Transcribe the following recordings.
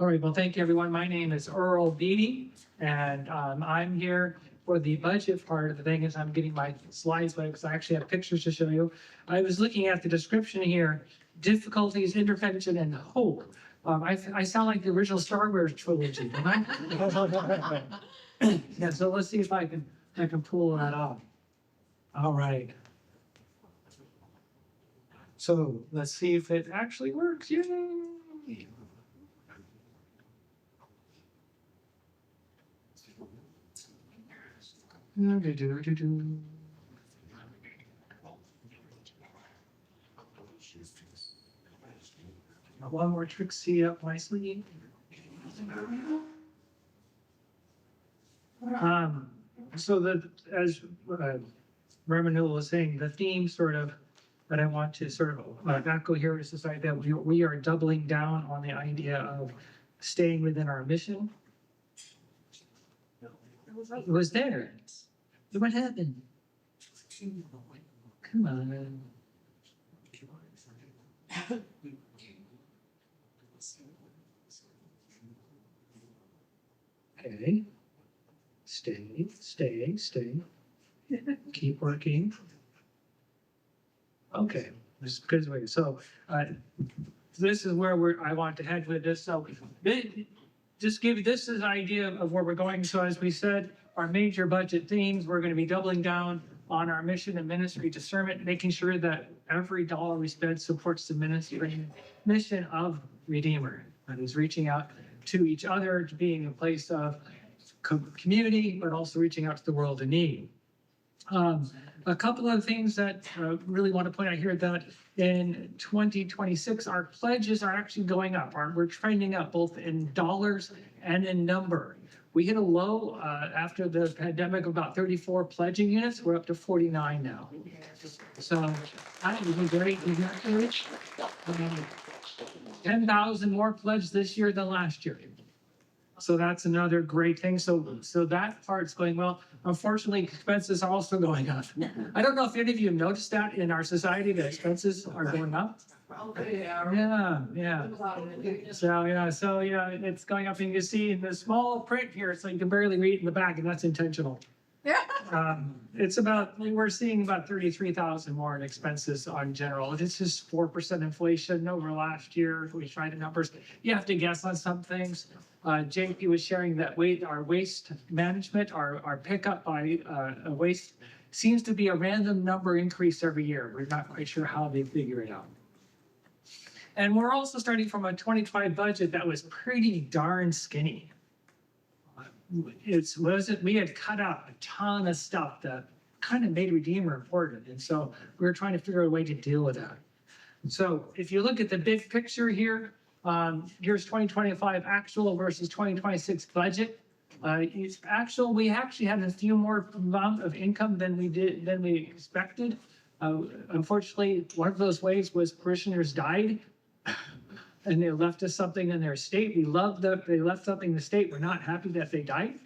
All right, well, thank you, everyone. My name is Earl Beede, and I'm here for the budget part of the thing as I'm getting my slides ready, because I actually have pictures to show you. I was looking at the description here, difficulties, intervention, and hope. I sound like the original Star Wars trilogy, don't I? Yeah, so let's see if I can pull that off. All right. So let's see if it actually works. Yay! One more Trixie up my sleeve. So that, as Reverend Newell was saying, the theme sort of that I want to sort of echo here is this idea that we are doubling down on the idea of staying within our mission. It was there. What happened? Come on. Okay. Stay. Keep working. Okay. This is good way. So this is where I want to head with this. So just give you this is an idea of where we're going. So as we said, our major budget themes, we're going to be doubling down on our mission and ministry discernment, making sure that every dollar we spend supports the ministry mission of Redeemer. That is reaching out to each other, to being a place of community, but also reaching out to the world in need. A couple of things that I really want to point out here that in 2026, our pledges are actually going up. We're trending up both in dollars and in number. We hit a low after the pandemic of about 34 pledging units. We're up to 49 now. So that would be great. 10,000 more pledged this year than last year. So that's another great thing. So that part's going well. Unfortunately, expenses are also going up. I don't know if any of you have noticed that in our society, that expenses are going up. Yeah. So it's going up. And you can see in the small print here, so you can barely read in the back, and that's intentional. We're seeing about 33,000 more in expenses on general. This is 4% inflation over last year. We tried the numbers. You have to guess on some things. JP was sharing that our waste management, our pickup by waste seems to be a random number increase every year. We're not quite sure how they figure it out. And we're also starting from a 2025 budget that was pretty darn skinny. We had cut out a ton of stuff that kind of made Redeemer important. And so we were trying to figure out a way to deal with that. So if you look at the big picture here, here's 2025 actual versus 2026 budget. Actual, we actually had a few more amount of income than we expected. Unfortunately, one of those ways was parishioners died. And they left us something in their estate. We love that they left something in the estate. We're not happy that they died.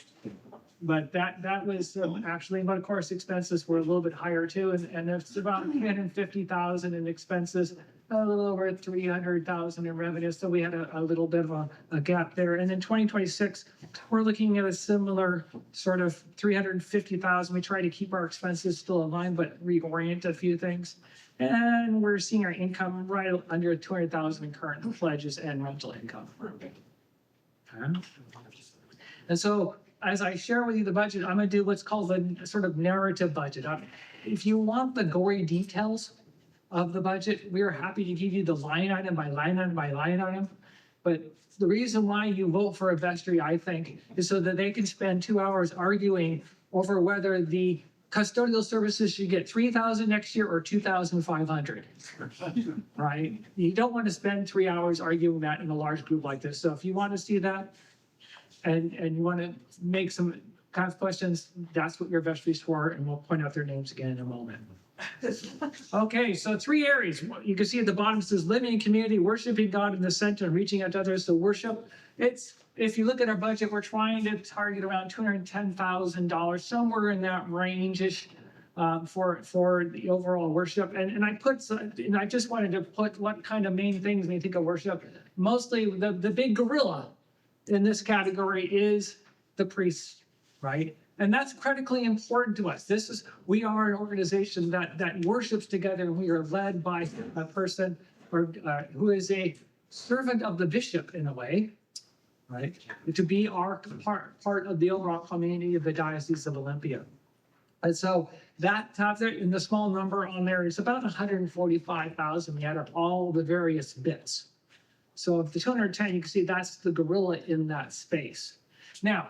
But that was actually, but of course, expenses were a little bit higher too. And it's about 350,000 in expenses, a little over 300,000 in revenue. So we had a little bit of a gap there. And in 2026, we're looking at a similar sort of 350,000. We try to keep our expenses still in line, but reorient a few things. And we're seeing our income right under 200,000 in current pledges and rental income. Okay. And so as I share with you the budget, I'm going to do what's called the sort of narrative budget. If you want the gory details of the budget, we're happy to give you the line item by line item by line item. But the reason why you vote for a vestry, I think, is so that they can spend 2 hours arguing over whether the custodial services should get 3,000 next year or 2,500, right? You don't want to spend 3 hours arguing that in a large group like this. So if you want to see that and you want to make some kind of questions, that's what your vestry's for, and we'll point out their names again in a moment. Okay, so 3 areas. You can see at the bottom it says living in community, worshiping God in the center, and reaching out to others. So worship, if you look at our budget, we're trying to target around $210,000, somewhere in that range-ish for the overall worship. And I just wanted to put what kind of main things when you think of worship. Mostly the big gorilla in this category is the priests, right? And that's critically important to us. We are an organization that worships together, and we are led by a person who is a servant of the bishop in a way, right? To be our part of the overall community of the Diocese of Olympia. And so that top there, in the small number on there is about 145,000. We add up all the various bits. So of the 210, you can see that's the gorilla in that space. Now,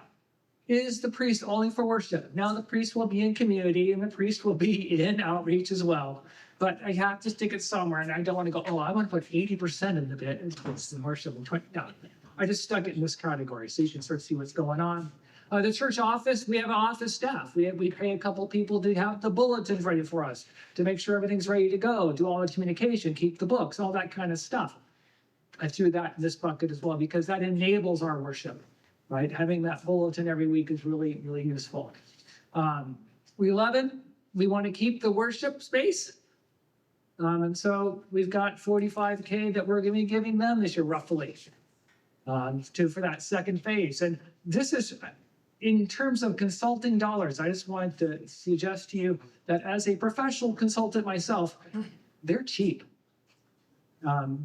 is the priest only for worship? Now the priest will be in community and the priest will be in outreach as well. But I have to stick it somewhere, and I don't want to go, oh, I want to put 80% of the bit in worship and 20. No, I just stuck it in this category so you can sort of see what's going on. The church office, we have office staff. We pay a couple people to have the bulletins ready for us, to make sure everything's ready to go, do all the communication, keep the books, all that kind of stuff. I threw that in this bucket as well because that enables our worship, right? Having that bulletin every week is really, really useful. 11, we want to keep the worship space. And so we've got 45K that we're going to be giving them this year, roughly, for that second phase. And this is, in terms of consulting dollars, I just wanted to suggest to you that as a professional consultant myself, they're cheap.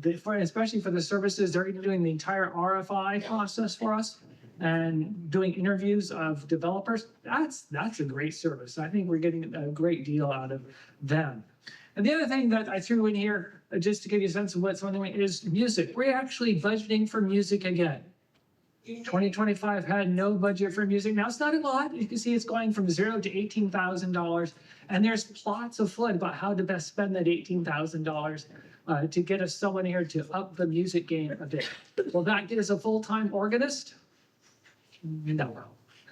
Especially for the services, they're doing the entire RFI process for us and doing interviews of developers. That's a great service. I think we're getting a great deal out of them. And the other thing that I threw in here, just to give you a sense of what's on the way, is music. We're actually budgeting for music again. 2025 had no budget for music. Now, it's not a lot. You can see it's going from $0 to $18,000. And there's plots afoot about how to best spend that $18,000 to get us someone here to up the music game a bit. Will that get us a full-time organist? No.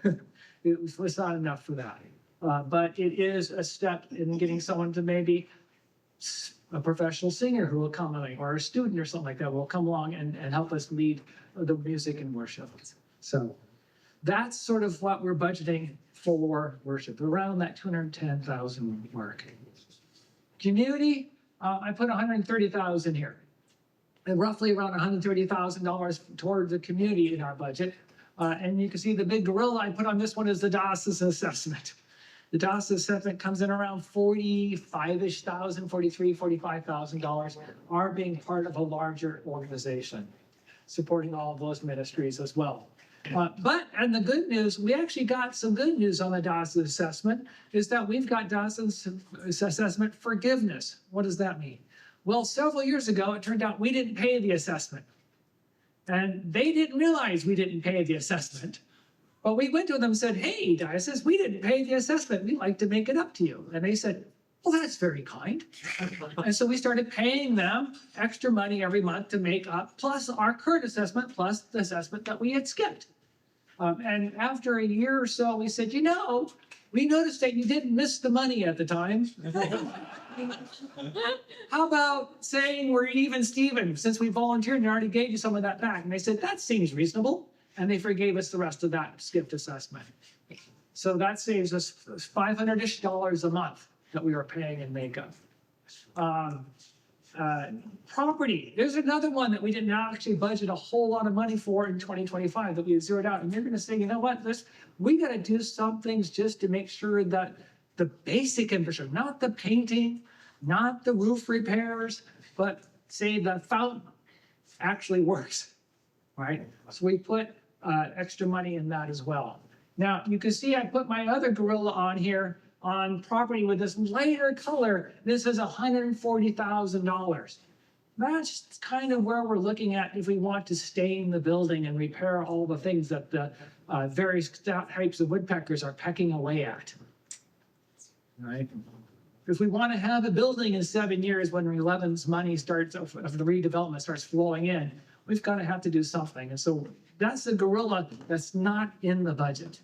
It was not enough for that. But it is a step in getting someone to maybe a professional singer who will come along, or a student or something like that will come along and help us lead the music and worship. So that's sort of what we're budgeting for worship, around that 210,000 mark. Community, I put 130,000 here, and roughly around $130,000 toward the community in our budget. And you can see the big gorilla I put on this one is the diocese assessment. The diocese assessment comes in around $45,000-ish, $45,000, are being part of a larger organization, supporting all of those ministries as well. And the good news, we actually got some good news on the diocese assessment, is that we've got diocese assessment forgiveness. What does that mean? Well, several years ago, it turned out we didn't pay the assessment. And they didn't realize we didn't pay the assessment. But we went to them and said, hey, diocese, we didn't pay the assessment. We'd like to make it up to you. And they said, well, that's very kind. And so we started paying them extra money every month to make up, plus our current assessment, plus the assessment that we had skipped. And after a year or so, we said, you know, we noticed that you didn't miss the money at the time. How about saying we're even Steven, since we volunteered and already gave you some of that back? And they said, that seems reasonable. And they forgave us the rest of that skipped assessment. So that saves us $500-ish a month that we were paying in makeup. Property, there's another one that we did not actually budget a whole lot of money for in 2025 that we had zeroed out. And you're gonna say, you know what, we gotta do some things just to make sure that the basic infrastructure, not the painting, not the roof repairs, but say the fountain actually works, right? So we put extra money in that as well. Now, you can see I put my other gorilla on here on property with this lighter color. This is $140,000. That's kind of where we're looking at if we want to stay in the building and repair all the things that the various types of woodpeckers are pecking away at. Right? If we want to have a building in 7 years when 11's money starts of the redevelopment starts flowing in, we've got to have to do something. And so that's the gorilla that's not in the budget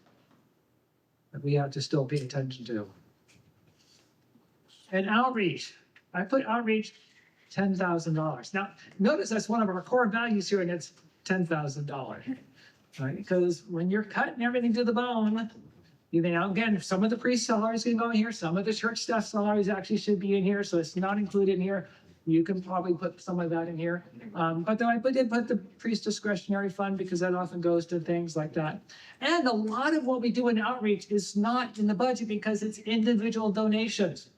that we have to still pay attention to. And outreach, I put outreach $10,000. Now, notice that's one of our core values here, and it's $10,000, right? Because when you're cutting everything to the bone, you know, again, some of the priest salaries can go in here, some of the church staff salaries actually should be in here, so it's not included in here. You can probably put some of that in here. But then I did put the priest discretionary fund because that often goes to things like that. And a lot of what we do in outreach is not in the budget because it's individual donations.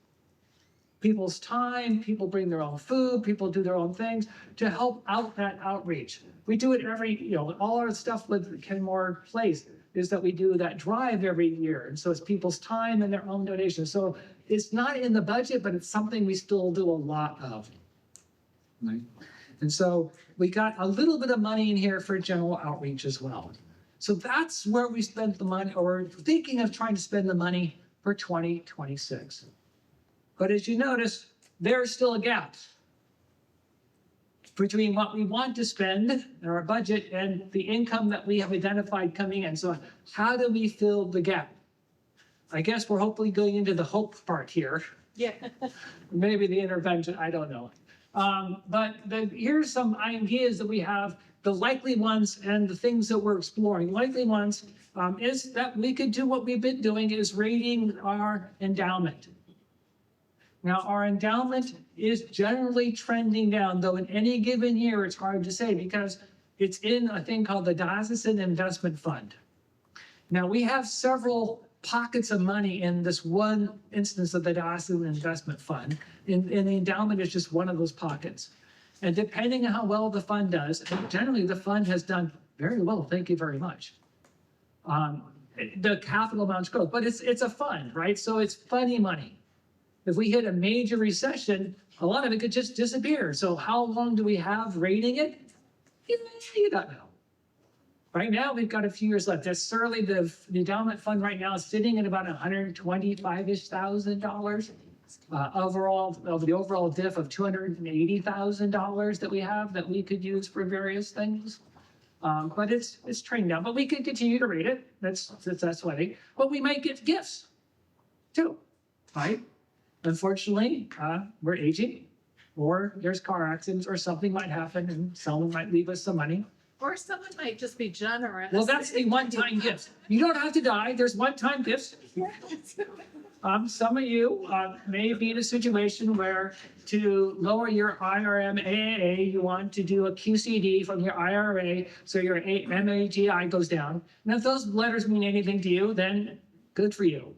People's time, people bring their own food, people do their own things to help out that outreach. We do it all our stuff with Kenmore Place is that we do that drive every year. And so it's people's time and their own donations. So it's not in the budget, but it's something we still do a lot of. Right? And so we got a little bit of money in here for general outreach as well. So that's where we spent the money, or we're thinking of trying to spend the money for 2026. But as you notice, there's still a gap between what we want to spend in our budget and the income that we have identified coming in. So how do we fill the gap? I guess we're hopefully going into the hope part here. Yeah. Maybe the intervention, I don't know. But here's some ideas that we have, the likely ones and the things that we're exploring. Likely ones is that we could do what we've been doing is rating our endowment. Now, our endowment is generally trending down, though in any given year, it's hard to say because it's in a thing called the Diocesan Investment Fund. Now, we have several pockets of money in this one instance of the Diocesan Investment Fund, and the endowment is just one of those pockets. And depending on how well the fund does, and generally the fund has done very well, thank you very much. The capital amounts grow, but it's a fund, right? So it's funny money. If we hit a major recession, a lot of it could just disappear. So how long do we have rating it? You don't know. Right now, we've got a few years left. That's certainly the endowment fund right now is sitting at about $125,000 overall, of the overall diff of $280,000 that we have that we could use for various things. But it's trending down. But we can continue to rate it. That's funny. But we might get gifts too, right? Unfortunately, we're aging, or there's car accidents, or something might happen, and someone might leave us some money. Or someone might just be generous. Well, that's a one-time gift. You don't have to die. There's one-time gifts. Some of you may be in a situation where to lower your IRM AAA, you want to do a QCD from your IRA, so your MAGI goes down. And if those letters mean anything to you, then good for you.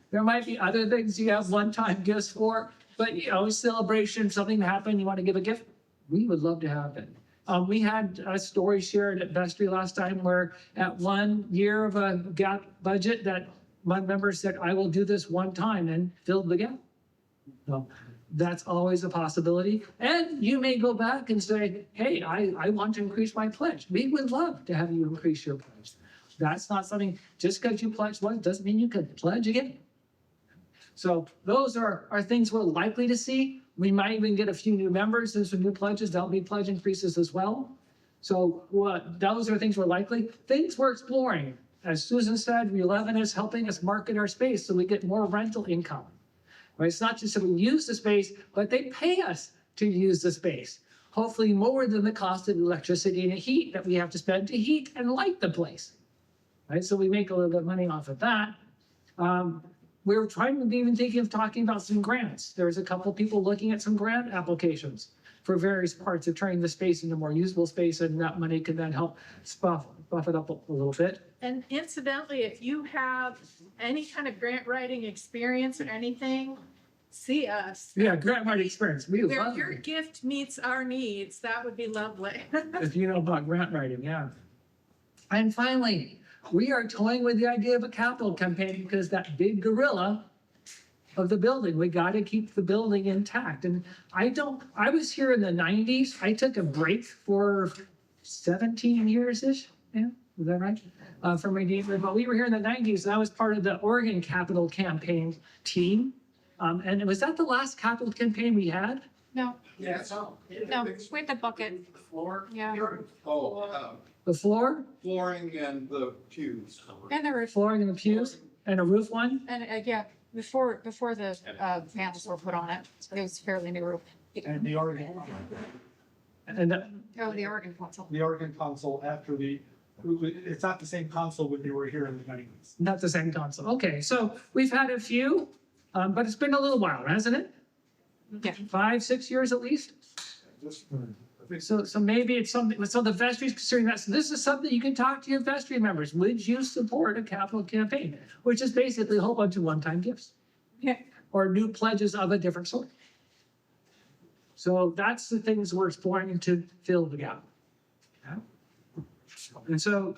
There might be other things you have one-time gifts for, but celebration, something happened, you want to give a gift, we would love to have it. We had a story shared at vestry last time where at 1 year of a gap budget that one member said, I will do this one time, and filled the gap. So that's always a possibility. And you may go back and say, hey, I want to increase my pledge. We would love to have you increase your pledge. That's not something, just because you pledged once doesn't mean you could pledge again. So those are things we're likely to see. We might even get a few new members and some new pledges. There'll be pledge increases as well. So those are things we're likely. Things we're exploring. As Susan said, Re11 is helping us market our space so we get more rental income. Right? It's not just that we use the space, but they pay us to use the space. Hopefully more than the cost of electricity and heat that we have to spend to heat and light the place. Right? So we make a little bit of money off of that. We're even thinking of talking about some grants. There's a couple of people looking at some grant applications for various parts of turning the space into more usable space, and that money can then help buff it up a little bit. And incidentally, if you have any kind of grant writing experience or anything, see us. Yeah, grant writing experience. We Where love your it. gift meets our needs, that would be lovely. If you know about grant writing, yeah. And finally, we are toying with the idea of a capital campaign because that big gorilla of the building, we got to keep the building intact. And I was here in the 90s. I took a break for 17 years-ish. Yeah, is that right? From Redeemer. But we were here in the 90s, and I was part of the Oregon capital campaign team. And was that the last capital campaign we had? No, Yeah, so. no, we had the bucket. Floor? Yeah. Oh, The floor, flooring and the pews. And the roof. flooring in the pews, and a roof one. And yeah, before the panels were put on it, it was fairly new roof. And the Oregon, And Oh, the Oregon Council. console after it's not the same console when you were here in the 90s. not the same console. Okay, so we've had a few, but it's been a little while, hasn't it? Yeah. 5, 6 years at least. So maybe it's something, so the vestry's considering that, so this is something you can talk to your vestry members. Would you support a capital campaign? Which is basically a whole bunch of one-time gifts. Yeah. Or new pledges of a different sort. So that's the things we're exploring to fill the gap. Okay? And so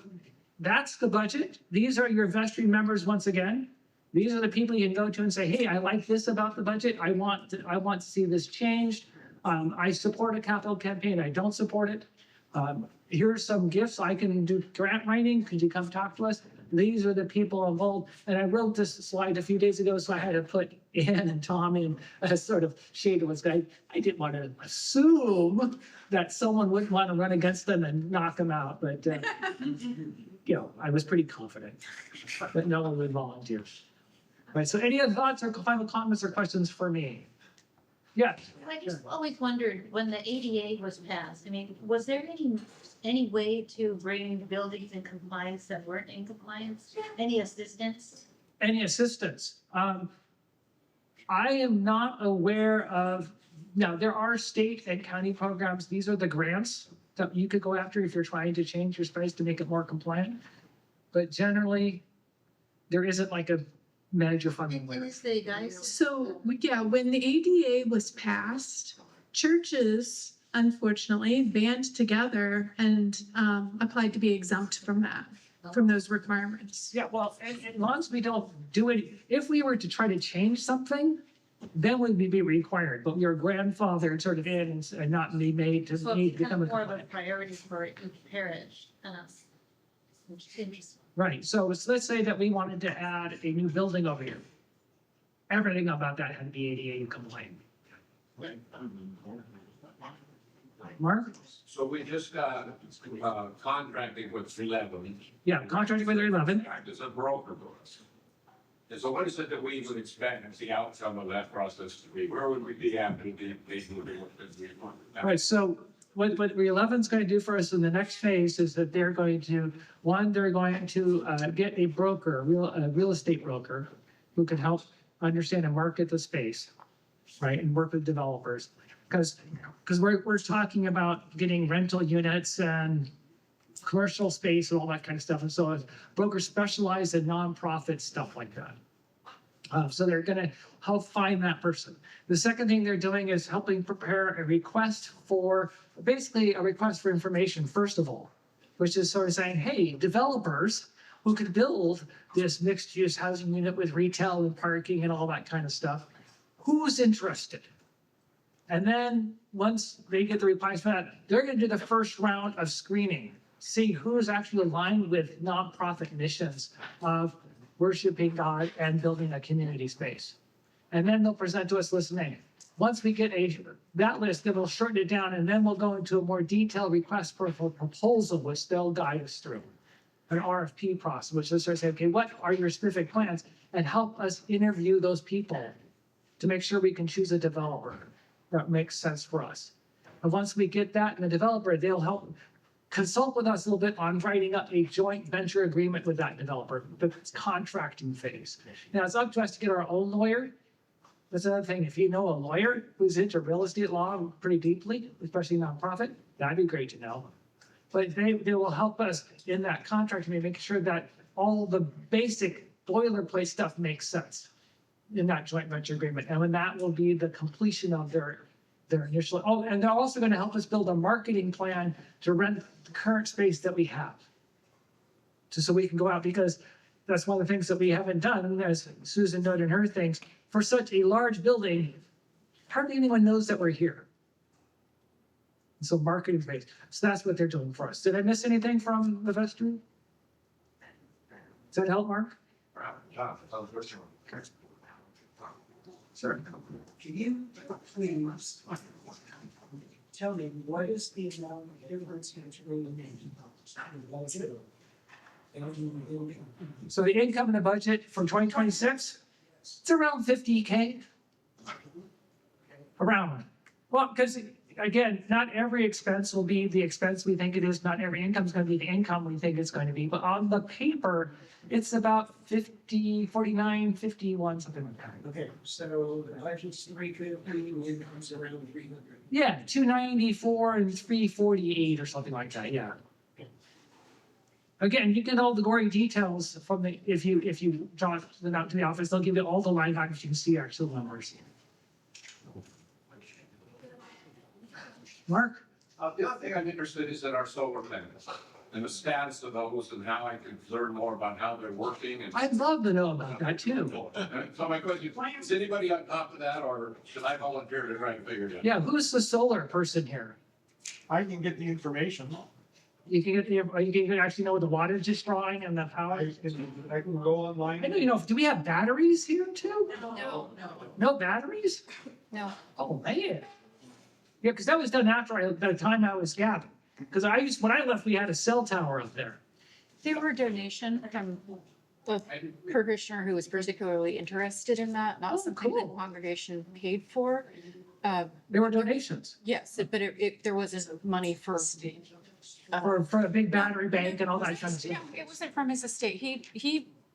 that's the budget. These are your vestry members once again. These are the people you can go to and say, hey, I like this about the budget. I want to see this changed. I support a capital campaign. I don't support it. Here's some gifts. I can do grant writing. Could you come talk to us? These are the people involved. And I wrote this slide a few days ago, so I had to put Ann and Tom in a sort of shade of what's going. I didn't want to assume that someone wouldn't want to run against them and knock them out, but you know, I was pretty confident that no one would volunteer. Right. So, any other thoughts or final comments or questions for me? Yeah. I just always wondered, when the ADA was passed, I mean, was there any way to bring buildings in compliance that weren't in compliance? Any assistance? Any assistance? I am not aware of, now, there are state and county programs. These are the grants that you could go after if you're trying to change your space to make it more compliant. But generally, there isn't like a manager funding. And is the guys? So, yeah, when the ADA was passed, churches unfortunately band together and applied to be exempt from that, from those requirements. Yeah, well, and as long as we don't do it, if we were to try to change something, then we'd be required, but your grandfather sort of in and not be made to So need it to become a becomes more of a compliant. priority for each parish. Which is interesting. Right, so let's say that we wanted to add a new building over here. Everything about that had to be ADA compliant. Mark? So we just got contracting with 11. Yeah, contracting with 11. Act as a broker for us. And so what is it that we would expect the outcome of that process to be? Where would we be after the All right, so what 11's going to do for us in the next phase is that they're going to, they're going to get a broker, a real estate broker, who can help understand and market the space, right, and work with developers. Because we're talking about getting rental units and commercial space and all that kind of stuff. And so brokers specialize in nonprofit stuff like that. So they're going to help find that person. The second thing they're doing is helping prepare a request for, basically a request for information, first of all, which is sort of saying, hey, developers who could build this mixed use housing unit with retail and parking and all that kind of stuff, who's interested? And then once they get the replies from that, they're going to do the first round of screening, see who's actually aligned with nonprofit missions of worshiping God and building a community space. And then they'll present to us listening. Once we get that list, then we'll shorten it down, and then we'll go into a more detailed request for a proposal, which they'll guide us through. An RFP process, which is sort of say, okay, what are your specific plans? And help us interview those people to make sure we can choose a developer that makes sense for us. And once we get that in the developer, they'll help consult with us a little bit on writing up a joint venture agreement with that developer, the contracting phase. Now, it's up to us to get our own lawyer. That's another thing. If you know a lawyer who's into real estate law pretty deeply, especially nonprofit, that'd be great to know. But they will help us in that contracting, making sure that all the basic boilerplate stuff makes sense in that joint venture agreement. And when that will be the completion of their initial, oh, and they're also going to help us build a marketing plan to rent the current space that we have. So we can go out, because that's one of the things that we haven't done, as Susan noted in her things, for such a large building, hardly anyone knows that we're here. So marketing phase. So that's what they're doing for us. Did I miss anything from the vestry? Does that help, Mark? Sure. Can you please tell me what is the amount of difference between So the income in the budget for 2026, it's around 50K. Around. Well, because again, not every expense will be the expense we think it is, not every income is gonna be the income we think it's going to be, but on the paper, it's about 50, 49, 51, something like that. Okay, so the budget's 350, the income's around 300. Yeah, 294 and 348 or something like that, yeah. Again, you get all the gory details from the, if you jot them out to the office, they'll give you all the line items, you can see actual numbers. Mark? The other thing I'm interested is in our solar panels and the status of those and how I can learn more about how they're working and. I'd love to know about that too. So my question, is anybody on top of that or should I volunteer to try and figure it out? Yeah, who's the solar person here? I can get the information. You can get the, you can actually know the wattage is drawing and the power. I can go online. I know, you know, do we have batteries here too? No, No batteries? no. Oh, man. Yeah, because that was done after the time I was gathered. Because when I left, we had a cell tower up there. They were a donation from the parishioner who was particularly interested in that, Oh, not something the cool. congregation paid for. There were donations Yes, but there wasn't money for. for a big battery bank and all that kind of Yeah, stuff. it wasn't from his estate.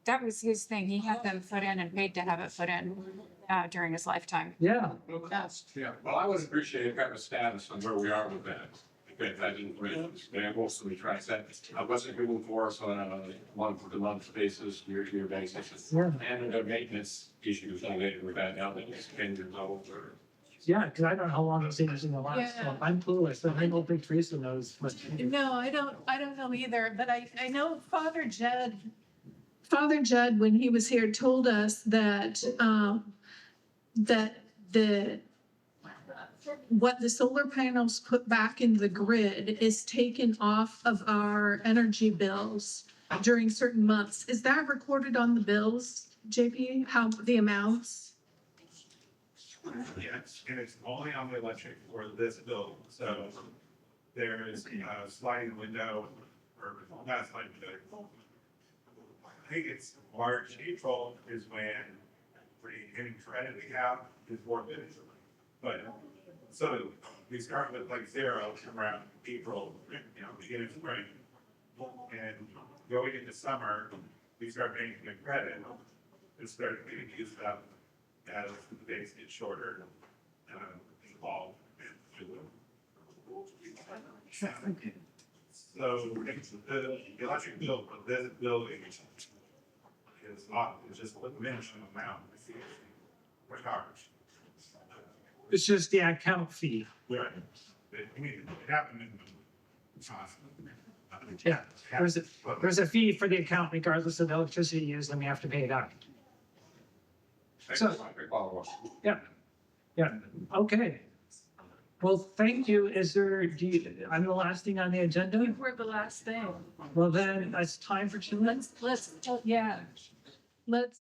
That was his thing. He had them put in and paid to have it put in during his lifetime. Yeah, Yeah, well, I would appreciate kind of a status on where we are with that. Because I didn't, I mostly track that. I wasn't doing for us on a month-to-month basis, year-to-year basis. Yeah. And the maintenance issues related with that now that it's 10 years old or. yeah, because I don't know how long those things are gonna last. So Yeah. I'm clueless. I don't think Teresa knows much. No, I don't know either, but I know Father Jed, when he was here, told us that, what the solar panels put back in the grid is taken off of our energy bills during certain months. Is that recorded on the bills, JP, how the amounts? Yes, and it's only on the electric for this building, so there is a sliding window, or not sliding window. I think it's March, April is when any credit we have is worth it. But, so we start with like zero around April, beginning of spring. And going into summer, we start paying the credit, and start getting used up as the days get shorter, in the fall. So the electric bill for this building is not, it's just a minimum amount for charge. It's just the account fee. Right. I mean, it happened in. Yeah, there's a fee for the account regardless of the electricity used, and we have to pay it out. So- Yeah, okay. Well, thank you. I'm the last thing on the agenda. We're the last thing. Well, then it's time for children. Let's, let's